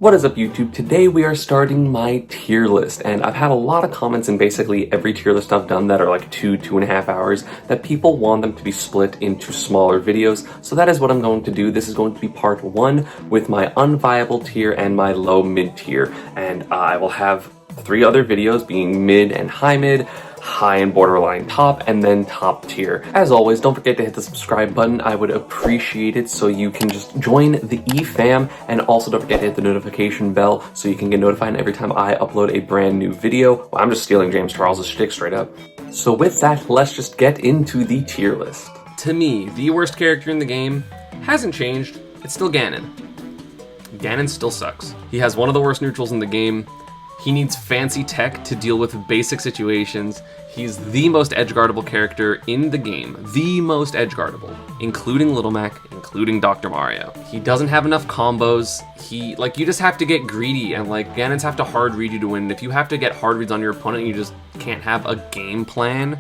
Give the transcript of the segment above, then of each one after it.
What is up, YouTube? Today we are starting my tier list, and I've had a lot of comments in basically every tier list I've done that are like 2.5 hours that people want them to be split into smaller videos, so that is what I'm going to do. This is going to be part 1 with my unviable tier and my low mid tier, and I will have 3 other videos being mid and high mid, high and borderline top, and then top tier. As always, don't forget to hit the subscribe button. I would appreciate it so you can just join the EFAM, and also don't forget to hit the notification bell so you can get notified every time I upload a brand new video. Well, I'm just stealing James Charles' shtick straight up. So with that, let's just get into the tier list. To me, the worst character in the game hasn't changed. It's still Ganon. Ganon still sucks. He has one of the worst neutrals in the game. He needs fancy tech to deal with basic situations. He's the most edgeguardable character in the game. The most edgeguardable, including Little Mac, including Dr. Mario. He doesn't have enough combos. You just have to get greedy, and Ganons have to hard read you to win. If you have to get hard reads on your opponent and you just can't have a game plan,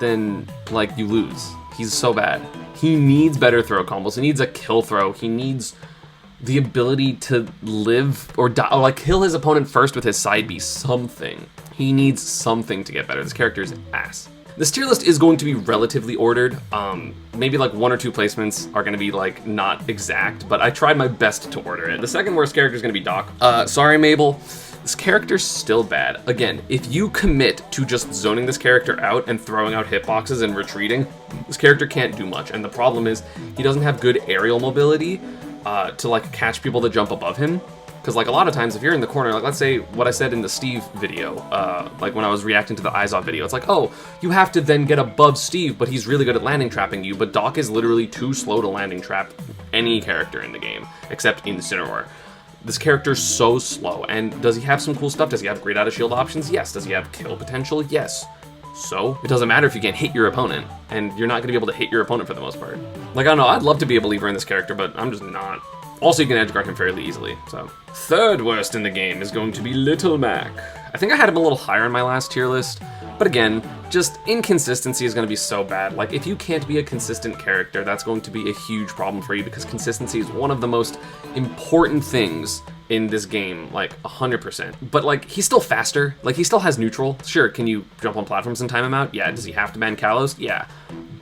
then you lose. He's so bad. He needs better throw combos. He needs a kill throw. He needs the ability to live or die, or kill his opponent first with his side B, something. He needs something to get better. This character is ass. This tier list is going to be relatively ordered. Maybe 1 or 2 placements are going to be not exact, but I tried my best to order it. The second worst character is going to be Doc. Sorry, Mabel. This character's still bad. Again, if you commit to just zoning this character out and throwing out hitboxes and retreating, this character can't do much. And the problem is he doesn't have good aerial mobility to catch people that jump above him, because a lot of times if you're in the corner, let's say what I said in the Steve video, when I was reacting to the Izov video, it's oh, you have to then get above Steve, but he's really good at landing trapping you, but Doc is literally too slow to landing trap any character in the game except Incineroar. This character's so slow. And does he have some cool stuff? Does he have great out of shield options? Yes. Does he have kill potential? Yes. So, it doesn't matter if you can't hit your opponent, and you're not going to be able to hit your opponent for the most part. I don't know, I'd love to be a believer in this character, but I'm just not. Also, you can edgeguard him fairly easily, so. Third worst in the game is going to be Little Mac. I think I had him a little higher in my last tier list, but again, just inconsistency is going to be so bad. If you can't be a consistent character, that's going to be a huge problem for you, because consistency is one of the most important things in this game, 100%. But he's still faster. He still has neutral. Sure, can you jump on platforms and time him out? Yeah. Does he have to ban Kalos? Yeah.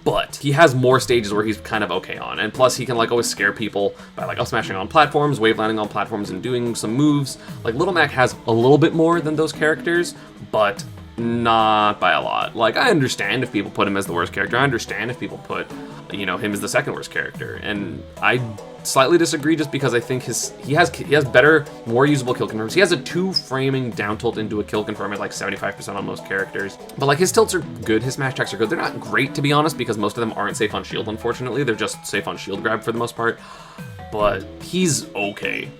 But he has more stages where he's kind of okay on, and plus he can always scare people by up smashing on platforms, wave landing on platforms, and doing some moves. Little Mac has a little bit more than those characters, but not by a lot. I understand if people put him as the worst character. I understand if people put, him as the second worst character, and I slightly disagree just because I think he has better, more usable kill confirms. He has a 2-framing down tilt into a kill confirm at 75% on most characters. But his tilts are good, his smash attacks are good. They're not great, to be honest, because most of them aren't safe on shield, unfortunately. They're just safe on shield grab for the most part. But he's okay.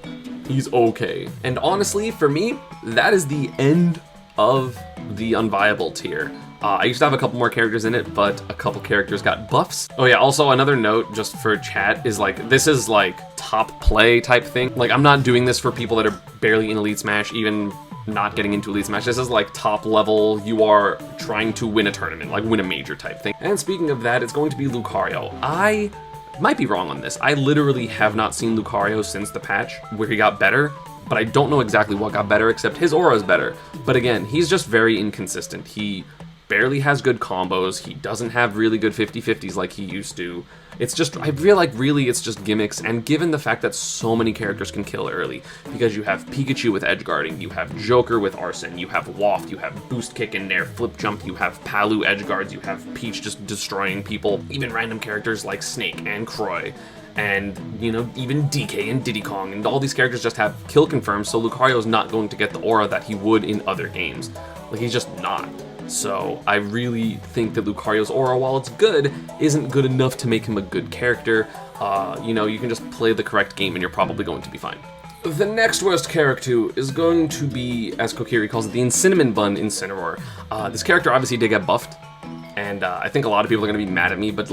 He's okay. And honestly, for me, that is the end of the unviable tier. I used to have a couple more characters in it, but a couple characters got buffs. Oh yeah, also another note just for chat is this is top play type thing. I'm not doing this for people that are barely in Elite Smash, even not getting into Elite Smash. This is top level, you are trying to win a tournament, win a major type thing. And speaking of that, it's going to be Lucario. I might be wrong on this. I literally have not seen Lucario since the patch where he got better, but I don't know exactly what got better, except his aura is better. But again, he's just very inconsistent. He barely has good combos. He doesn't have really good 50-50s like he used to. It's just, I feel really it's just gimmicks, and given the fact that so many characters can kill early, because you have Pikachu with edge guarding, you have Joker with Arson, you have Waft, you have Boost Kick in there, Flip Jump, you have Palu edge guards, you have Peach just destroying people, even random characters like Snake and Croy, and, even DK and Diddy Kong, and all these characters just have kill confirms, so Lucario's not going to get the aura that he would in other games. He's just not. So I really think that Lucario's aura, while it's good, isn't good enough to make him a good character. You can just play the correct game and you're probably going to be fine. The next worst character is going to be, as Kokiri calls it, the Cinnamon Bun Incineroar. This character obviously did get buffed, and I think a lot of people are going to be mad at me, but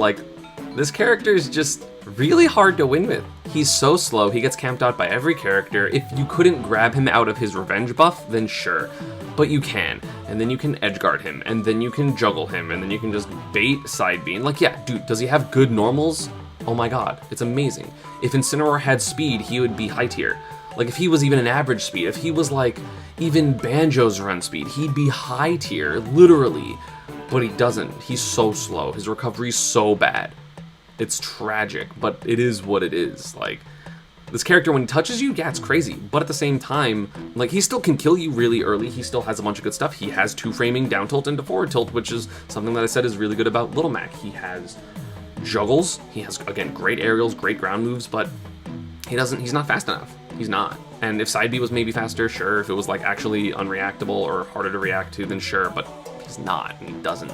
this character is just really hard to win with. He's so slow, he gets camped out by every character. If you couldn't grab him out of his revenge buff, then sure. But you can, and then you can edgeguard him, and then you can juggle him, and then you can just bait side beam. Yeah, dude, does he have good normals? Oh my god, it's amazing. If Incineroar had speed, he would be high tier. Like, if he was even an average speed, if he was like even Banjo's run speed, he'd be high tier, literally. But he doesn't. He's so slow. His recovery's so bad. It's tragic, but it is what it is. Like, this character, when he touches you, yeah, it's crazy. But at the same time, like, he still can kill you really early. He still has a bunch of good stuff. He has 2-framing down tilt into forward tilt, which is something that I said is really good about Little Mac. He has juggles. He has, again, great aerials, great ground moves, but he's not fast enough. He's not. And if side B was maybe faster, sure. If it was, like, actually unreactable or harder to react to, then sure. But he's not, and he doesn't.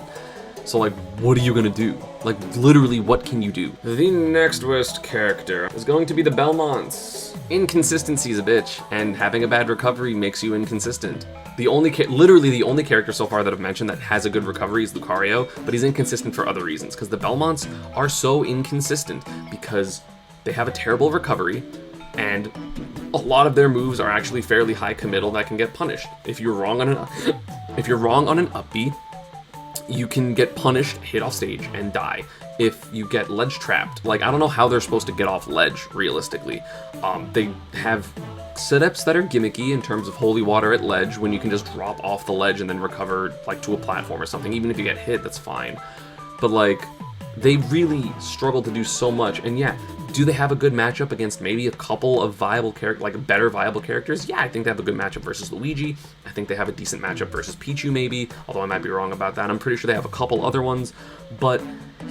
So, like, what are you gonna do? Like, literally, what can you do? The next worst character is going to be the Belmonts. Inconsistency's a bitch, and having a bad recovery makes you inconsistent. Literally the only character so far that I've mentioned that has a good recovery is Lucario, but he's inconsistent for other reasons, because the Belmonts are so inconsistent because they have a terrible recovery, and a lot of their moves are actually fairly high committal that can get punished. If you're wrong on an up B, you can get punished, hit off stage, and die. If you get ledge trapped, like, I don't know how they're supposed to get off ledge, realistically. They have setups that are gimmicky in terms of holy water at ledge, when you can just drop off the ledge and then recover, like, to a platform or something. Even if you get hit, that's fine. But, like, they really struggle to do so much, and yeah, do they have a good matchup against maybe a couple of viable characters, like better viable characters? Yeah, I think they have a good matchup versus Luigi. I think they have a decent matchup versus Pichu maybe, although I might be wrong about that. I'm pretty sure they have a couple other ones, but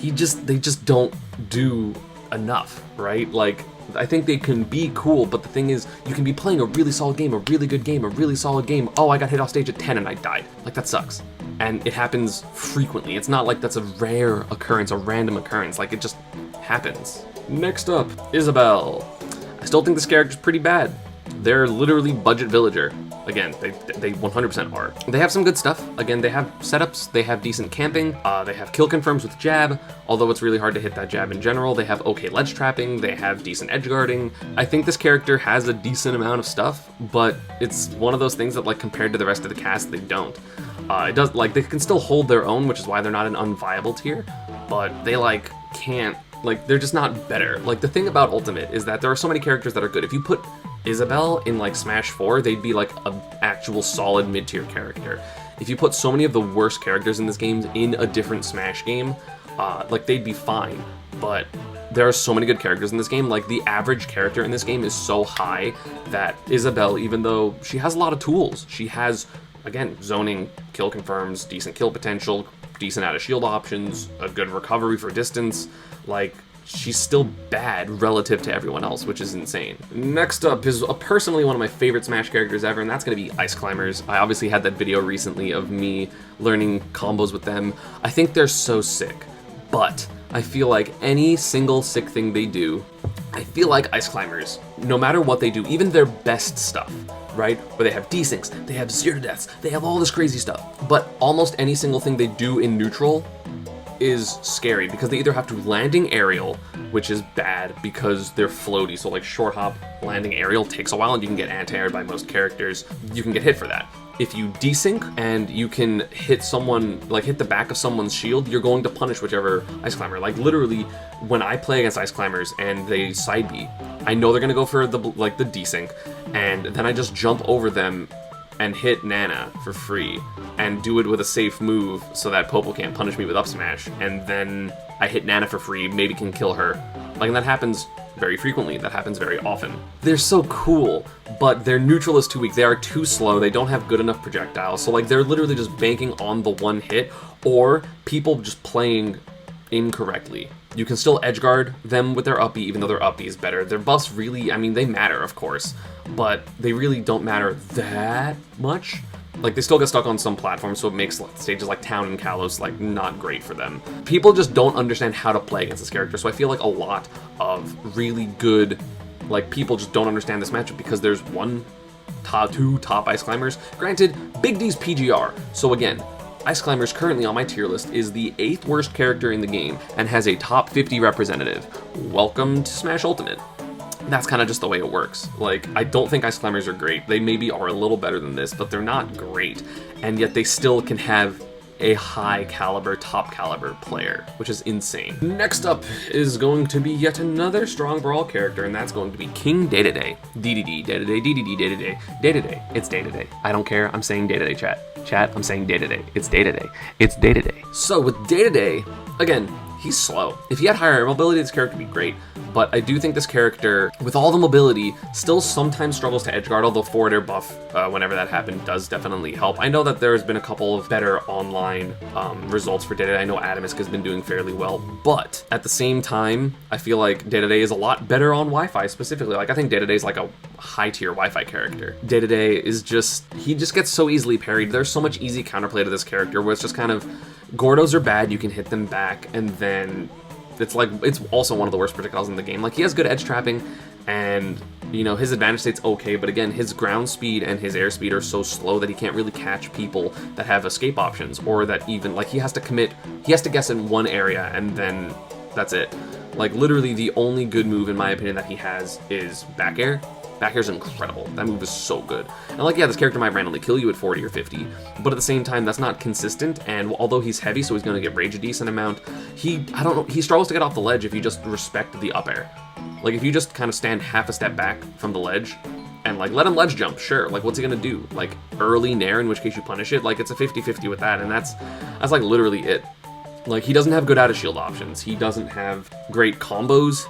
they just don't do enough, right? Like, I think they can be cool, but the thing is, you can be playing a really solid game, a really good game, a really solid game. Oh, I got hit off stage at 10 and I died. Like, that sucks. And it happens frequently. It's not like that's a rare occurrence, a random occurrence. Like, it just happens. Next up, Isabelle. I still think this character's pretty bad. They're literally budget villager. Again, they 100% are. They have some good stuff. Again, they have setups, they have decent camping, they have kill confirms with jab, although it's really hard to hit that jab in general. They have okay ledge trapping, they have decent edge guarding. I think this character has a decent amount of stuff, but it's one of those things that, like, compared to the rest of the cast, they don't. It does, like, they can still hold their own, which is why they're not an unviable tier, but they, like, can't, like, they're just not better. Like, the thing about Ultimate is that there are so many characters that are good. If you put Isabelle in, like, Smash 4, they'd be, like, an actual solid mid-tier character. If you put so many of the worst characters in this game in a different Smash game, like, they'd be fine. But there are so many good characters in this game. Like, the average character in this game is so high that Isabelle, even though she has a lot of tools, she has, again, zoning, kill confirms, decent kill potential, decent out of shield options, a good recovery for distance, like, she's still bad relative to everyone else, which is insane. Next up is personally one of my favorite Smash characters ever, and that's going to be Ice Climbers. I obviously had that video recently of me learning combos with them. I think they're so sick, but I feel like any single sick thing they do, I feel like Ice Climbers, no matter what they do, even their best stuff, right? Where they have desyncs, they have zero deaths, they have all this crazy stuff, but almost any single thing they do in neutral is scary, because they either have to landing aerial, which is bad because they're floaty, so like short hop landing aerial takes a while and you can get anti-aired by most characters. You can get hit for that. If you desync and you can hit someone, like hit the back of someone's shield, you're going to punish whichever Ice Climber. Like, literally, when I play against Ice Climbers and they side B, I know they're gonna go for the desync, and then I just jump over them and hit Nana for free, and do it with a safe move so that Popo can't punish me with up smash, and then I hit Nana for free, maybe can kill her. Like, and that happens very frequently, that happens very often. They're so cool, but their neutral is too weak. They are too slow, they don't have good enough projectiles, so like they're literally just banking on the one hit, or people just playing incorrectly. You can still edgeguard them with their up B, even though their up B is better. Their buffs really, I mean, they matter, of course, but they really don't matter that much. Like, they still get stuck on some platforms, so it makes stages like Town and Kalos, like, not great for them. People just don't understand how to play against this character, so I feel like a lot of really good, like, people just don't understand this matchup because there's two top Ice Climbers. Granted, Big D's PGR, so again, Ice Climbers currently on my tier list is the 8th worst character in the game and has a top 50 representative. Welcome to Smash Ultimate. That's kind of just the way it works. Like, I don't think Ice Climbers are great. They maybe are a little better than this, but they're not great. And yet they still can have a high caliber, top caliber player, which is insane. Next up is going to be yet another strong brawl character, and that's going to be King Dedede. Dedede, Dedede, Dedede, Dedede, Dedede. It's Dedede. I don't care. I'm saying Dedede, chat. Chat, I'm saying Dedede. It's Dedede. It's Dedede. So with Dedede, again, he's slow. If he had higher mobility, this character would be great. But I do think this character, with all the mobility, still sometimes struggles to edgeguard, although forward air buff, whenever that happened, does definitely help. I know that there's been a couple of better online results for Dedede. I know Atomisk has been doing fairly well, but at the same time, I feel like Dedede is a lot better on Wi-Fi specifically. Like, I think Dedede is like a high-tier Wi-Fi character. Dedede is just, he just gets so easily parried. There's so much easy counterplay to this character where it's just kind of, Gordos are bad, you can hit them back, and then it's like, it's also one of the worst projectiles in the game. Like, he has good edge trapping, and, you know, his advantage state's okay, but again, his ground speed and his air speed are so slow that he can't really catch people that have escape options, or that even, like, he has to guess in one area, and then that's it. Like, literally, the only good move, in my opinion, that he has is back air. Back air's incredible. That move is so good. And like, yeah, this character might randomly kill you at 40 or 50, but at the same time, that's not consistent, and although he's heavy, so he's gonna get rage a decent amount, he struggles to get off the ledge if you just respect the up air. Like, if you just kind of stand half a step back from the ledge, and like, let him ledge jump, sure, like, what's he gonna do? Like, early nair, in which case you punish it? Like, it's a 50-50 with that, and that's like literally it. Like, he doesn't have good out of shield options, he doesn't have great combos,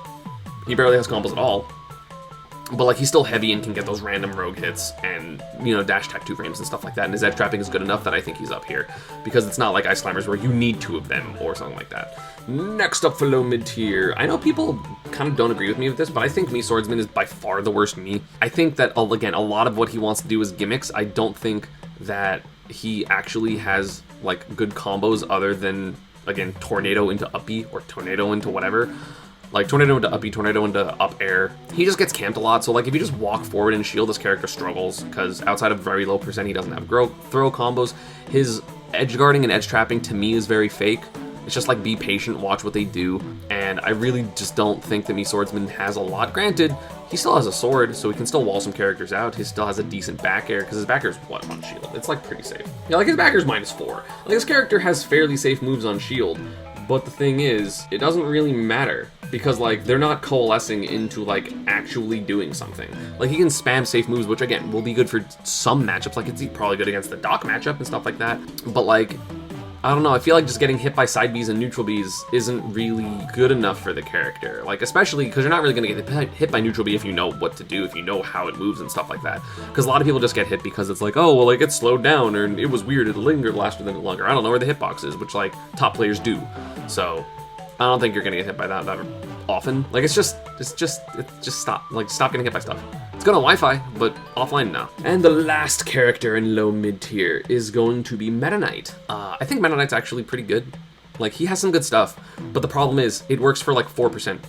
he barely has combos at all. But like, he's still heavy and can get those random rogue hits and, you know, dash attack 2 frames and stuff like that, and his edge trapping is good enough that I think he's up here, because it's not like Ice Climbers where you need 2 of them or something like that. Next up for low mid tier, I know people kind of don't agree with me with this, but I think Mii Swordsman is by far the worst Mii. I think that, again, a lot of what he wants to do is gimmicks. I don't think that he actually has like good combos other than, again, tornado into uppy or tornado into whatever. Like, tornado into uppy, tornado into up air. He just gets camped a lot, so like, if you just walk forward and shield, this character struggles, because outside of very low percent, he doesn't have throw combos. His edge guarding and edge trapping, to me, is very fake. It's just like, be patient, watch what they do, and I really just don't think that Mii Swordsman has a lot. Granted, he still has a sword, so he can still wall some characters out. He still has a decent back air, because his back air is, what, on shield? It's like pretty safe. Yeah, like, his back air is -4. Like, this character has fairly safe moves on shield, but the thing is, it doesn't really matter, because like, they're not coalescing into like actually doing something. Like, he can spam safe moves, which again will be good for some matchups, like it's probably good against the Doc matchup and stuff like that, but like, I don't know, I feel like just getting hit by side Bs and neutral Bs isn't really good enough for the character. Like, especially because you're not really going to get hit by neutral B if you know what to do, if you know how it moves and stuff like that. Because a lot of people just get hit because it's like, oh, well, like, it slowed down, or it was weird, it lingered faster than it longer. I don't know where the hitbox is, which, like, top players do. So, I don't think you're going to get hit by that often. Like, it's just stop. Like, stop getting hit by stuff. It's good on Wi-Fi, but offline, no. And the last character in low mid tier is going to be Metaknight. I think Metaknight's actually pretty good. Like, he has some good stuff, but the problem is, it works for like 4%.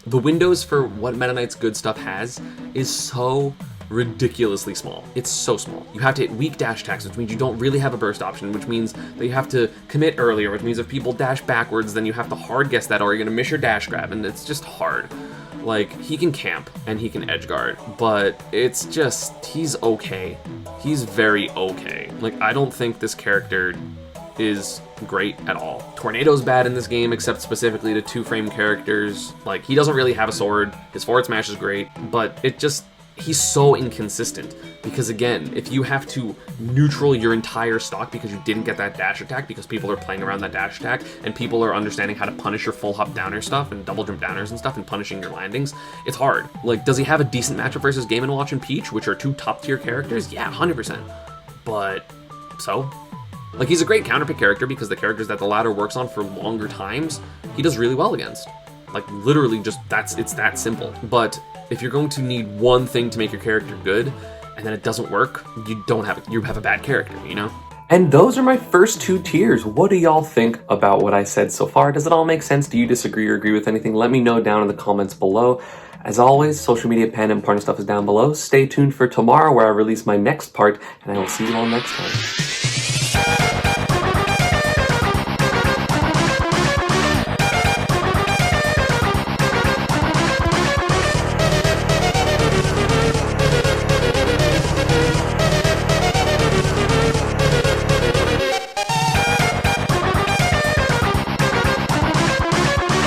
The windows for what Metaknight's good stuff has is so ridiculously small. It's so small. You have to hit weak dash attacks, which means you don't really have a burst option, which means that you have to commit earlier, which means if people dash backwards, then you have to hard guess that, or you're gonna miss your dash grab, and it's just hard. Like, he can camp and he can edge guard, but it's just, he's okay. He's very okay. Like, I don't think this character is great at all. Tornado's bad in this game, except specifically to 2-frame characters. Like, he doesn't really have a sword. His forward smash is great, but it just, he's so inconsistent, because again, if you have to neutral your entire stock because you didn't get that dash attack, because people are playing around that dash attack, and people are understanding how to punish your full hop downer stuff and double jump downers and stuff and punishing your landings, it's hard. Like, does he have a decent matchup versus Game & Watch and Peach, which are 2 top tier characters? Yeah, 100%. But, so? Like, he's a great counterpick character because the characters that the ladder works on for longer times, he does really well against. Like, literally just, it's that simple. But if you're going to need one thing to make your character good, and then it doesn't work, you have a bad character, you know? And those are my first 2 tiers. What do y'all think about what I said so far? Does it all make sense? Do you disagree or agree with anything? Let me know down in the comments below. As always, social media, Panda, and partner stuff is down below. Stay tuned for tomorrow where I release my next part, and I will see you all next time.